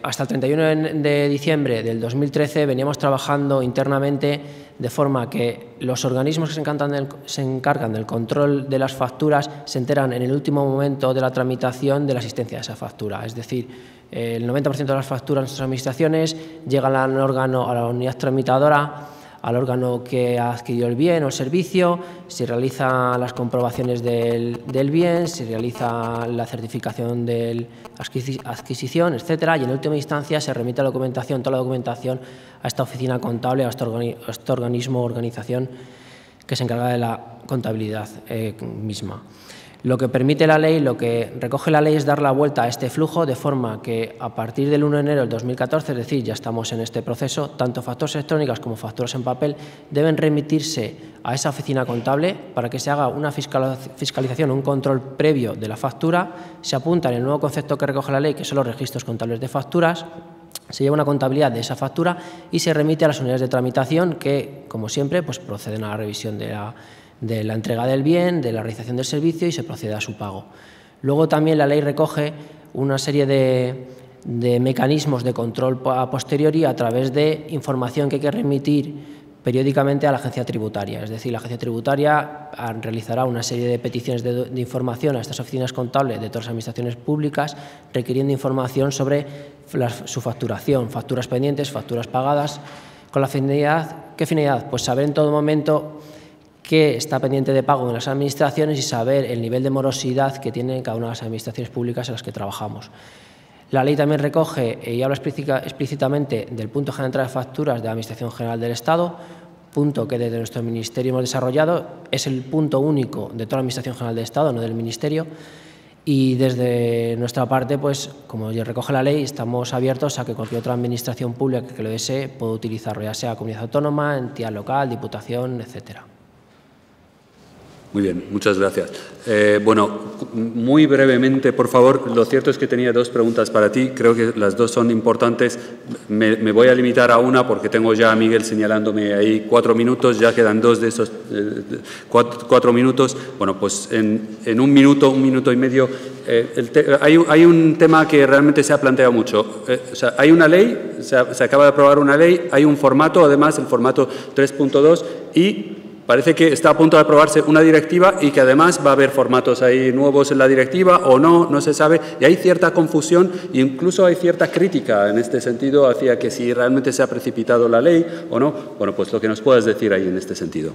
hasta el 31 de diciembre del 2013 veníamos trabajando internamente de forma que los organismos que se encargan del control de las facturas se enteran en el último momento de la tramitación de la existencia de esa factura. Es decir, el 90% de las facturas en nuestras administraciones llegan al órgano, a la unidad tramitadora, al órgano que ha adquirido el bien o el servicio, se realizan las comprobaciones del bien, se realiza la certificación de adquisición, etcétera, y en última instancia se remite la documentación, toda la documentación a esta oficina contable, a este organismo o organización que se encarga de la contabilidad misma. Lo que permite la ley, lo que recoge la ley es dar la vuelta a este flujo de forma que a partir del 1 de enero del 2014, es decir, ya estamos en este proceso, tanto facturas electrónicas como facturas en papel deben remitirse a esa oficina contable para que se haga una fiscalización, un control previo de la factura, se apunta en el nuevo concepto que recoge la ley, que son los registros contables de facturas, se lleva una contabilidad de esa factura y se remite a las unidades de tramitación que, como siempre, pues proceden a la revisión de la entrega del bien, de la realización del servicio y se procede a su pago. Luego también la ley recoge una serie de mecanismos de control a posteriori a través de información que hay que remitir periódicamente a la agencia tributaria. Es decir, la agencia tributaria realizará una serie de peticiones de información a estas oficinas contables de todas las administraciones públicas requiriendo información sobre su facturación, facturas pendientes, facturas pagadas, con la finalidad, ¿qué finalidad? Pues saber en todo momento qué está pendiente de pago en las administraciones y saber el nivel de morosidad que tienen cada una de las administraciones públicas en las que trabajamos. La ley también recoge y habla explícitamente del punto general de entrada de facturas de la Administración General del Estado, punto que desde nuestro Ministerio hemos desarrollado, es el punto único de toda la Administración General del Estado, no del Ministerio, y desde nuestra parte, pues como ya recoge la ley, estamos abiertos a que cualquier otra administración pública que lo desee pueda utilizarlo, ya sea comunidad autónoma, entidad local, diputación, etcétera. Muy bien, muchas gracias. Bueno, muy brevemente, por favor, lo cierto es que tenía dos preguntas para ti, creo que las dos son importantes. Me voy a limitar a una porque tengo ya a Miguel señalándome ahí 4 minutos, ya quedan 2 de esos 4 minutos. Bueno, pues en un minuto y medio, hay un tema que realmente se ha planteado mucho. O sea, hay una ley, se acaba de aprobar una ley, hay un formato, además, el formato 3.2 y parece que está a punto de aprobarse una directiva y que además va a haber formatos ahí nuevos en la directiva o no se sabe. Y hay cierta confusión e incluso hay cierta crítica en este sentido hacia que si realmente se ha precipitado la ley o no. Bueno, pues lo que nos puedas decir ahí en este sentido.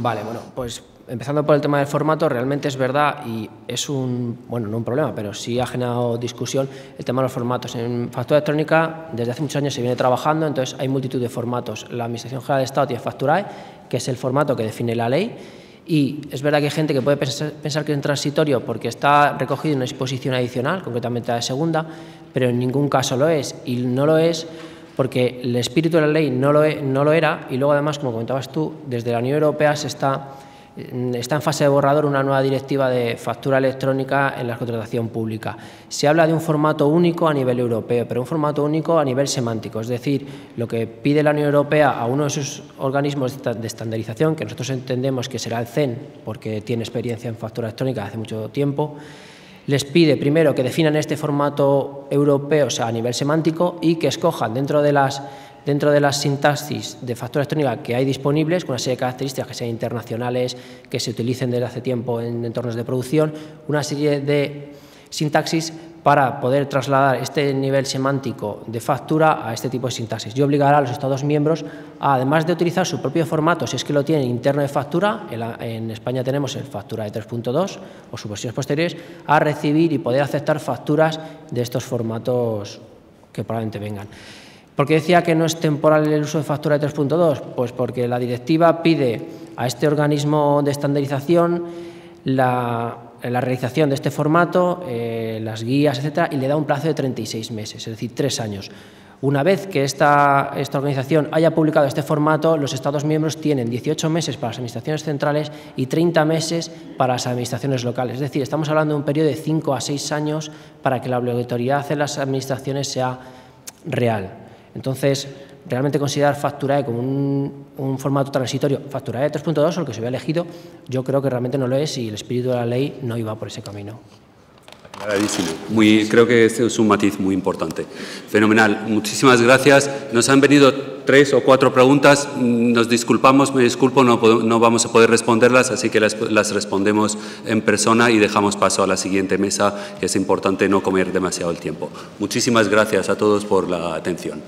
Vale, bueno, pues empezando por el tema del formato, realmente es verdad y es bueno, no un problema, pero sí ha generado discusión el tema de los formatos. En factura electrónica desde hace muchos años se viene trabajando, entonces hay multitud de formatos. La Administración General del Estado tiene Facturae, que es el formato que define la ley, y es verdad que hay gente que puede pensar que es transitorio porque está recogido en una disposición adicional, concretamente la de segunda, pero en ningún caso lo es, y no lo es porque el espíritu de la ley no lo era, y luego además, como comentabas tú, desde la Unión Europea está en fase de borrador una nueva directiva de factura electrónica en la contratación pública. Se habla de un formato único a nivel europeo, pero un formato único a nivel semántico, es decir, lo que pide la Unión Europea a uno de sus organismos de estandarización, que nosotros entendemos que será el CEN, porque tiene experiencia en factura electrónica hace mucho tiempo, les pide primero que definan este formato europeo, o sea, a nivel semántico, y que escojan dentro de las sintaxis de factura electrónica que hay disponibles, con una serie de características que sean internacionales, que se utilicen desde hace tiempo en entornos de producción, una serie de sintaxis para poder trasladar este nivel semántico de factura a este tipo de sintaxis y obligará a los Estados miembros a, además de utilizar su propio formato, si es que lo tienen interno de factura, en España tenemos el factura de 3.2 o sus versiones posteriores, a recibir y poder aceptar facturas de estos formatos que probablemente vengan. ¿Por qué decía que no es temporal el uso de factura de 3.2? Pues porque la directiva pide a este organismo de estandarización la realización de este formato, las guías, etcétera, y le da un plazo de 36 meses, es decir, 3 años. Una vez que esta organización haya publicado este formato, los Estados miembros tienen 18 meses para las administraciones centrales y 30 meses para las administraciones locales. Es decir, estamos hablando de un periodo de 5 a 6 años para que la obligatoriedad en las administraciones sea real. Entonces, realmente considerar Facturae como un formato transitorio, Facturae 3.2 o el que se había elegido, yo creo que realmente no lo es y el espíritu de la ley no iba por ese camino. Clarísimo. Creo que este es un matiz muy importante. Fenomenal. Muchísimas gracias. Nos han venido 3 o 4 preguntas. Nos disculpamos, me disculpo, no vamos a poder responderlas, así que las respondemos en persona y dejamos paso a la siguiente mesa, que es importante no comer demasiado el tiempo. Muchísimas gracias a todos por la atención.